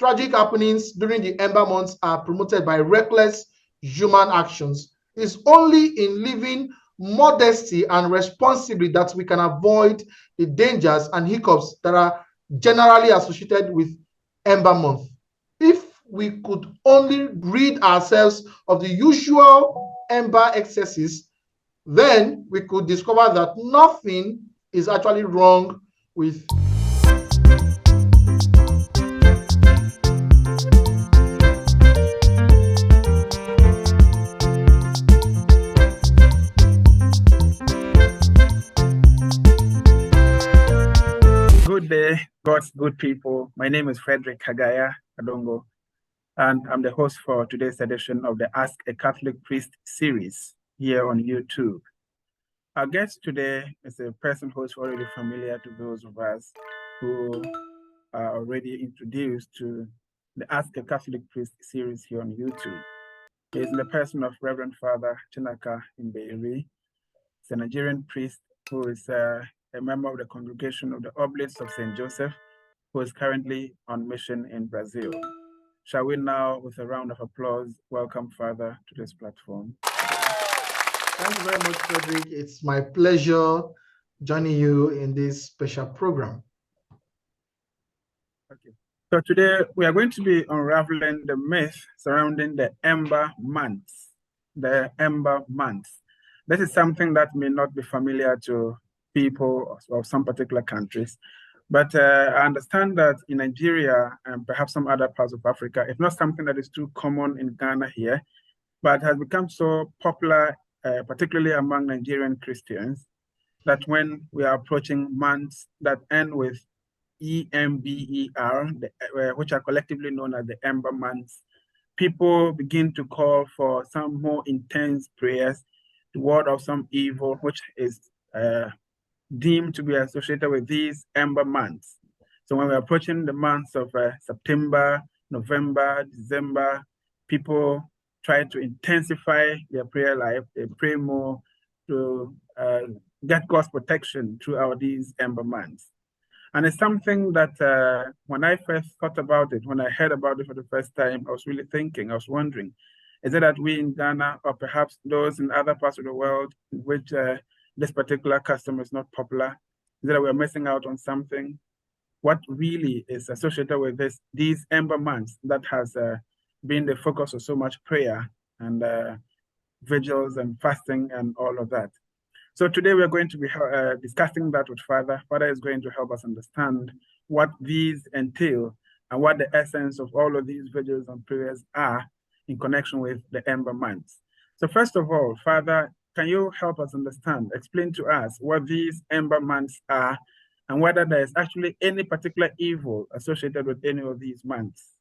tragic happenings during the Ember months are promoted by reckless human actions. It's only in living modesty and responsibly that we can avoid the dangers and hiccups that are generally associated with Ember month. If we could only rid ourselves of the usual Ember excesses, then we could discover that nothing is actually wrong with Good day, God's good people. My name is Fredrick, Agaaya, Adongo, and I'm the host for today's edition of the Ask a Catholic Priest series here on YouTube. Our guest today is a person who is already familiar to those of us who are already introduced to the Ask a Catholic Priest series here on YouTube. He is in the person of Reverend Father Chinaka Mbaeri. He's a Nigerian priest who is a member of the congregation of the Oblates of St. Joseph, who is currently on mission in Brazil. Shall we now, with a round of applause, welcome Father to this platform? Thank you very much, Fredrick. It's my pleasure joining you in this special program. Okay. So today we are going to be unraveling the myth surrounding the Ember months. The Ember months. This is something that may not be familiar to people of some particular countries, but I understand that in Nigeria and perhaps some other parts of Africa, it's not something that is too common in Ghana here, but has become so popular, particularly among Nigerian Christians, that when we are approaching months that end with EMBER, which are collectively known as the Ember months, people begin to call for some more intense prayers, the word of some evil, which is deemed to be associated with these Ember months. So when we're approaching the months of September, November, December, people try to intensify their prayer life. They pray more to get God's protection throughout these Ember months. And it's something that when I first thought about it, when I heard about it for the first time, I was really thinking, I was wondering, is it that we in Ghana or perhaps those in other parts of the world in which this particular custom is not popular, is it that we're missing out on something? What really is associated with these Ember months that has been the focus of so much prayer and vigils and fasting and all of that? So today we're going to be discussing that with Father. Father is going to help us understand what these entail and what the essence of all of these vigils and prayers are in connection with the Ember months. So first of all, Father, can you help us understand, explain to us what these Ember months are and whether there is actually any particular evil associated with any of these months?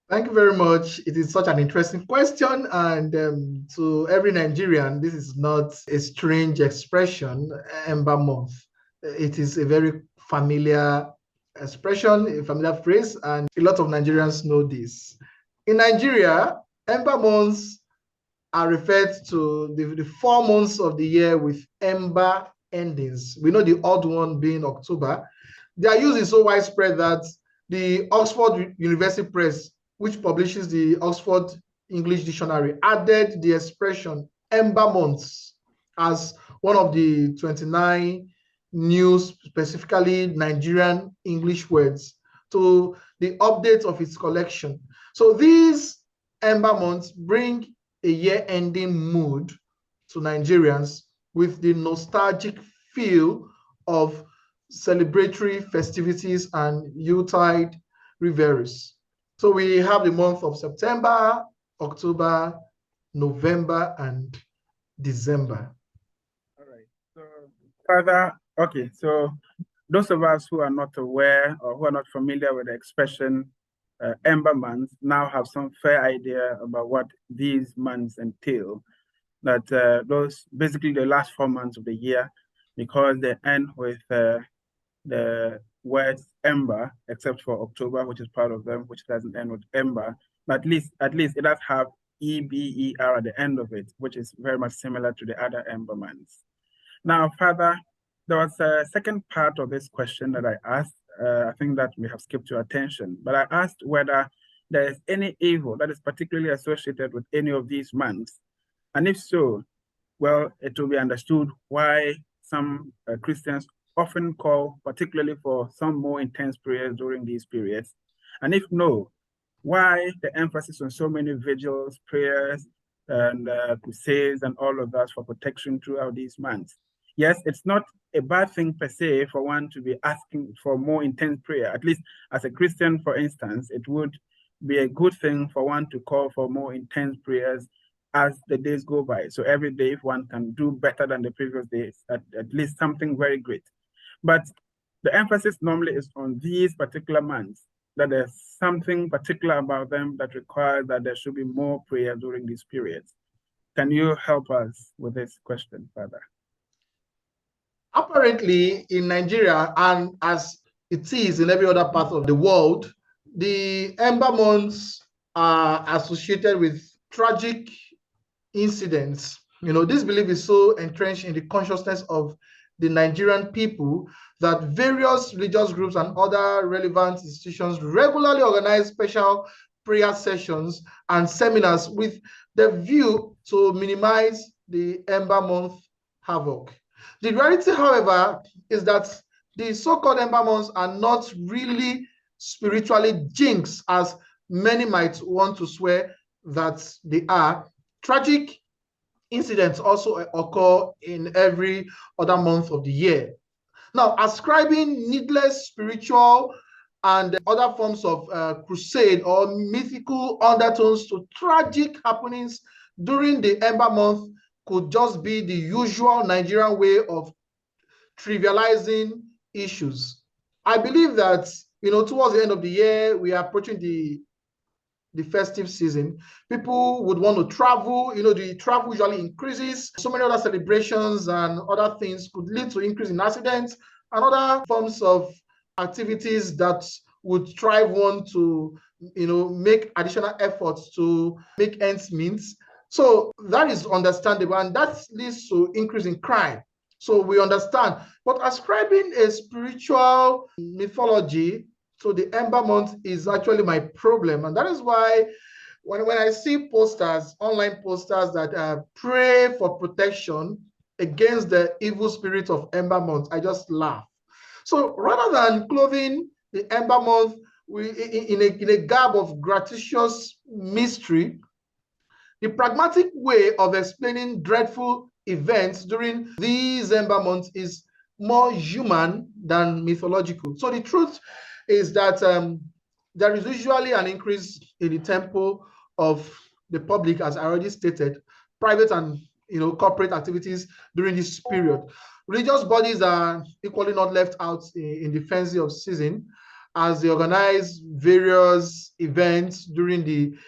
Thank you very much. It is such an interesting question, and to every Nigerian, this is not a strange expression, Ember month. It is a very familiar expression, a familiar phrase, and a lot of Nigerians know this. In Nigeria, Ember months are referred to the 4 months of the year with Ember endings. We know the odd one being October. Their use is so widespread that the Oxford University Press, which publishes the Oxford English Dictionary, added the expression Ember months as one of the 29 new, specifically Nigerian English words to the update of its collection. So these Ember months bring a year-ending mood to Nigerians with the nostalgic feel of celebratory festivities and Yuletide reveries. So we have the month of September, October, November, and December. All right. So, Father, okay, so those of us who are not aware or who are not familiar with the expression Ember months now have some fair idea about what these months entail. That those basically the last 4 months of the year, because they end with the word Ember, except for October, which is part of them, which doesn't end with Ember. But at least it does have EBER at the end of it, which is very much similar to the other Ember months. Now, Father, there was a second part of this question that I asked I think that may have skipped your attention, but I asked whether there is any evil that is particularly associated with any of these months. And if so, well, it will be understood why some Christians often call particularly for some more intense prayers during these periods. And if no, why the emphasis on so many vigils, prayers, and crusades and all of that for protection throughout these months. Yes, it's not a bad thing per se for one to be asking for more intense prayer. At least as a Christian, for instance, it would be a good thing for one to call for more intense prayers as the days go by. So every day, if one can do better than the previous days, at least something very great. But the emphasis normally is on these particular months, that there's something particular about them that requires that there should be more prayer during these periods. Can you help us with this question, Father? Apparently, in Nigeria, and as it is in every other part of the world, the Ember months are associated with tragic incidents. This belief is so entrenched in the consciousness of the Nigerian people that various religious groups and other relevant institutions regularly organize special prayer sessions and seminars with the view to minimize the Ember month havoc. The reality, however, is that the so-called Ember months are not really spiritually jinxed as many might want to swear that they are. Tragic incidents also occur in every other month of the year. Now, ascribing needless spiritual and other forms of crusade or mythical undertones to tragic happenings during the Ember month could just be the usual Nigerian way of trivializing issues. I believe that, towards the end of the year, we are approaching the festive season. People would want to travel. The travel usually increases. So many other celebrations and other things could lead to increase in accidents and other forms of activities that would drive one to, make additional efforts to make ends meet. So that is understandable, and that leads to increase in crime. So we understand. But ascribing a spiritual mythology so the Ember month is actually my problem. And that is why when I see posters, online posters that pray for protection against the evil spirit of Ember month, I just laugh. So rather than clothing the Ember month in a garb of gratuitous mystery, the pragmatic way of explaining dreadful events during these Ember months is more human than mythological. So the truth is that there is usually an increase in the tempo of the public, as I already stated, private and corporate activities during this period. Religious bodies are equally not left out in the frenzy of season, as they organize various events during the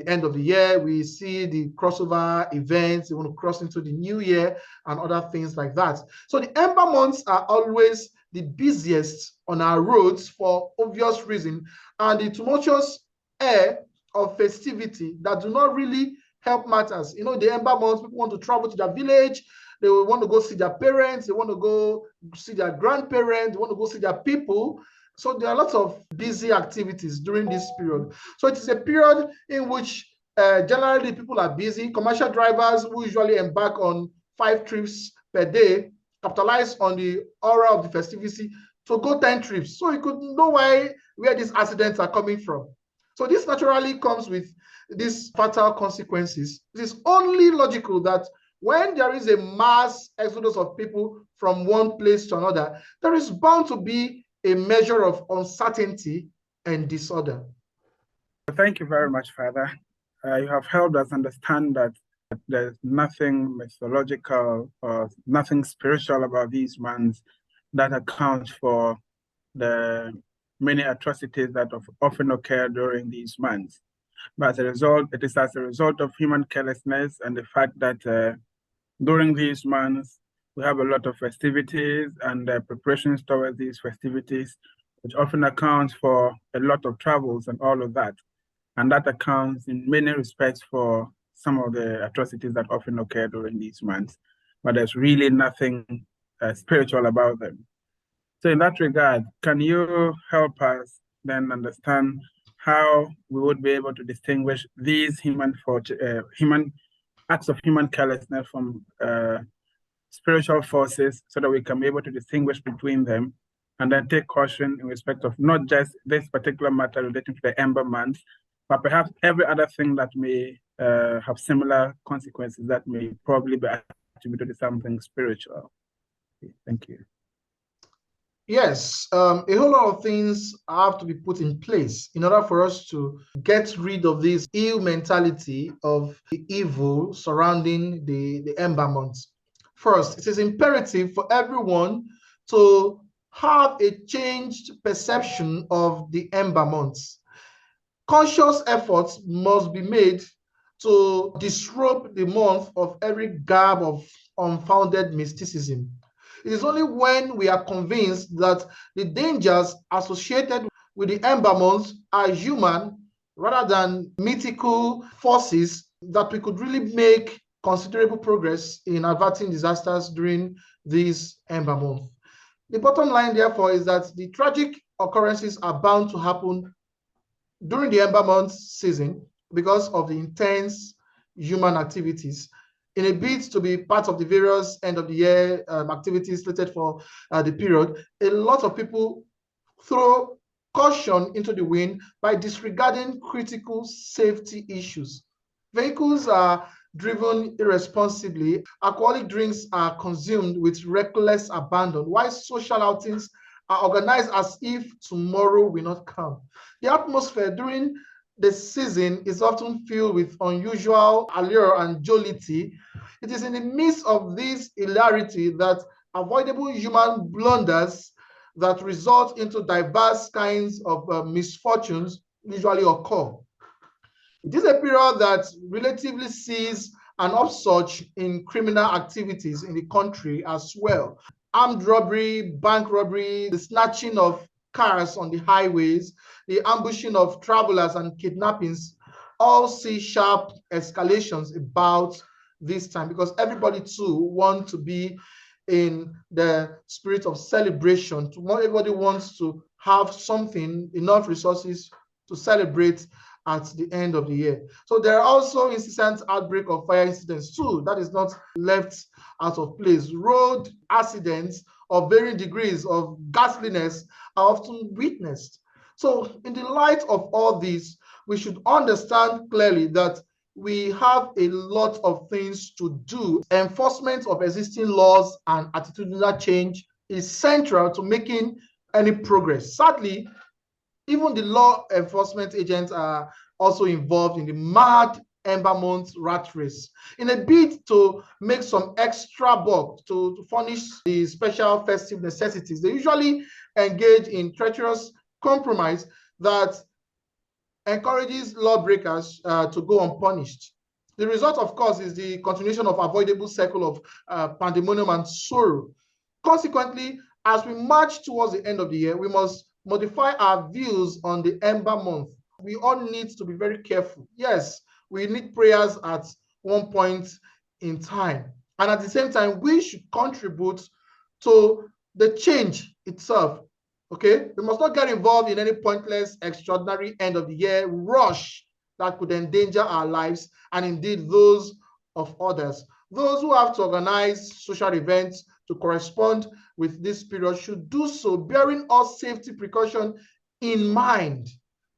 end of the year. We see the crossover events, they want to cross into the new year and other things like that. So the Ember months are always the busiest on our roads for obvious reason, and the tumultuous air of festivity that do not really help matters. The Ember months, people want to travel to their village, they want to go see their parents, they want to go see their grandparents, they want to go see their people. So there are lots of busy activities during this period. So it is a period in which generally people are busy. Commercial drivers who usually embark on 5 trips per day capitalize on the aura of the festivity to go 10 trips. So you could know where these accidents are coming from. So this naturally comes with these fatal consequences. It is only logical that when there is a mass exodus of people from one place to another, there is bound to be a measure of uncertainty and disorder. Thank you very much, Father. You have helped us understand that there's nothing mythological or nothing spiritual about these months that accounts for the many atrocities that often occur during these months. But as a result, it is as a result of human carelessness and the fact that during these months, we have a lot of festivities and preparations towards these festivities, which often accounts for a lot of travels and all of that. And that accounts in many respects for some of the atrocities that often occur during these months. But there's really nothing spiritual about them. So in that regard, can you help us then understand how we would be able to distinguish these human acts of human carelessness from spiritual forces, so that we can be able to distinguish between them, and then take caution in respect of not just this particular matter relating to the Ember month, but perhaps every other thing that may have similar consequences that may probably be attributed to something spiritual. Okay, thank you. Yes, a whole lot of things have to be put in place in order for us to get rid of this ill mentality of the evil surrounding the Ember months. First, it is imperative for everyone to have a changed perception of the Ember months. Conscious efforts must be made to disrobe the month of every garb of unfounded mysticism. It is only when we are convinced that the dangers associated with the Ember months are human rather than mythical forces that we could really make considerable progress in averting disasters during these Ember months. The bottom line, therefore, is that the tragic occurrences are bound to happen during the Ember months season because of the intense human activities. In a bid to be part of the various end of the year activities slated for the period, a lot of people throw caution into the wind by disregarding critical safety issues. Vehicles are driven irresponsibly, alcoholic drinks are consumed with reckless abandon, while social outings are organized as if tomorrow will not come. The atmosphere during the season is often filled with unusual allure and jollity. It is in the midst of this hilarity that avoidable human blunders that result into diverse kinds of misfortunes usually occur. It is a period that relatively sees an upsurge in criminal activities in the country as well. Armed robbery, bank robbery, the snatching of cars on the highways, the ambushing of travelers and kidnappings all see sharp escalations about this time because everybody too want to be in the spirit of celebration. Everybody wants to have something, enough resources to celebrate at the end of the year. So there are also incessant outbreak of fire incidents too. That is not left out of place. Road accidents of varying degrees of ghastliness are often witnessed. So in the light of all this, we should understand clearly that we have a lot of things to do. Enforcement of existing laws and attitudinal change is central to making any progress. Sadly, even the law enforcement agents are also involved in the mad Ember month rat race in a bid to make some extra buck to furnish the special festive necessities. They usually engage in treacherous compromise that encourages lawbreakers to go unpunished. The result, of course, is the continuation of avoidable cycle of pandemonium and sorrow. Consequently, as we march towards the end of the year, we must modify our views on the Ember month. We all need to be very careful. Yes, we need prayers at one point in time. And at the same time, we should contribute to the change itself. Okay, we must not get involved in any pointless, extraordinary end of the year rush that could endanger our lives and indeed those of others. Those who have to organize social events to correspond with this period should do so, bearing all safety precautions in mind.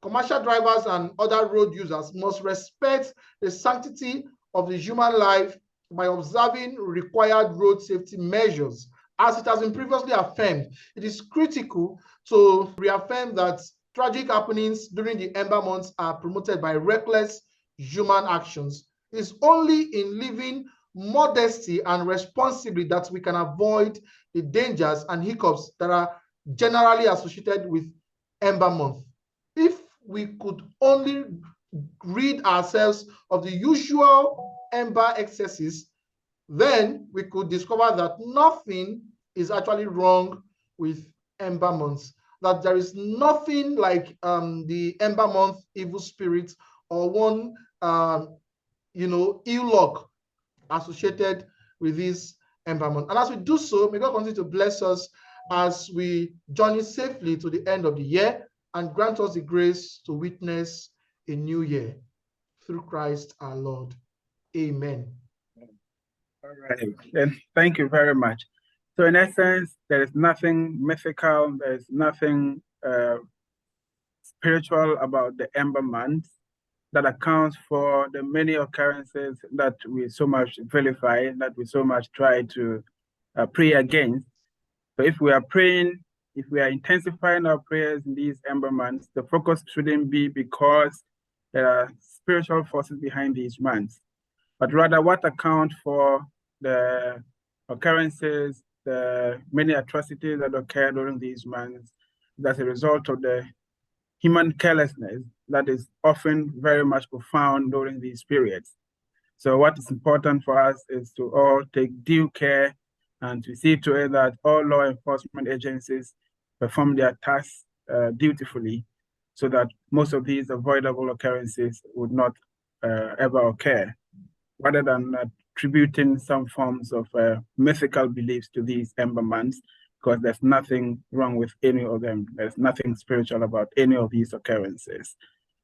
Commercial drivers and other road users must respect the sanctity of the human life by observing required road safety measures. As it has been previously affirmed, it is critical to reaffirm that tragic happenings during the Ember months are promoted by reckless human actions. It is only in living modesty and responsibly that we can avoid the dangers and hiccups that are generally associated with Ember month. If we could only rid ourselves of the usual Ember excesses, then we could discover that nothing is actually wrong with Ember months, that there is nothing like the Ember month evil spirit or one ill luck associated with this Ember month. And as we do so, may God continue to bless us as we journey safely to the end of the year, and grant us the grace to witness a new year through Christ our Lord. Amen. All right, then thank you very much. So in essence, there is nothing mythical, there is nothing spiritual about the Ember Month that accounts for the many occurrences that we so much vilify, that we so much try to pray against. So if we are praying, if we are intensifying our prayers in these Ember Months, the focus shouldn't be because there are spiritual forces behind these months, but rather what account for the occurrences, the many atrocities that occur during these months as a result of the human carelessness that is often very much profound during these periods. So what is important for us is to all take due care and to see to it that all law enforcement agencies perform their tasks dutifully so that most of these avoidable occurrences would not ever occur, rather than attributing some forms of mythical beliefs to these Ember Months, because there's nothing wrong with any of them. There's nothing spiritual about any of these occurrences.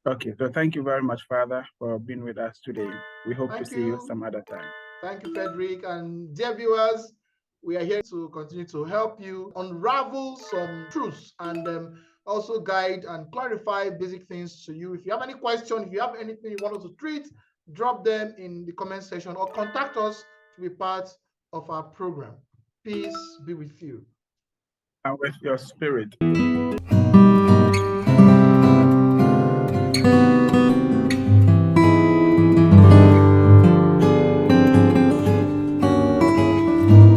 Okay, so thank you very much, Father, for being with us today. We hope to see you some other time. Thank you, Fredrick. And dear viewers, we are here to continue to help you unravel some truths and also guide and clarify basic things to you. If you have any question, if you have anything you want us to treat, drop them in the comment section or contact us to be part of our program. Peace be with you. And with your spirit.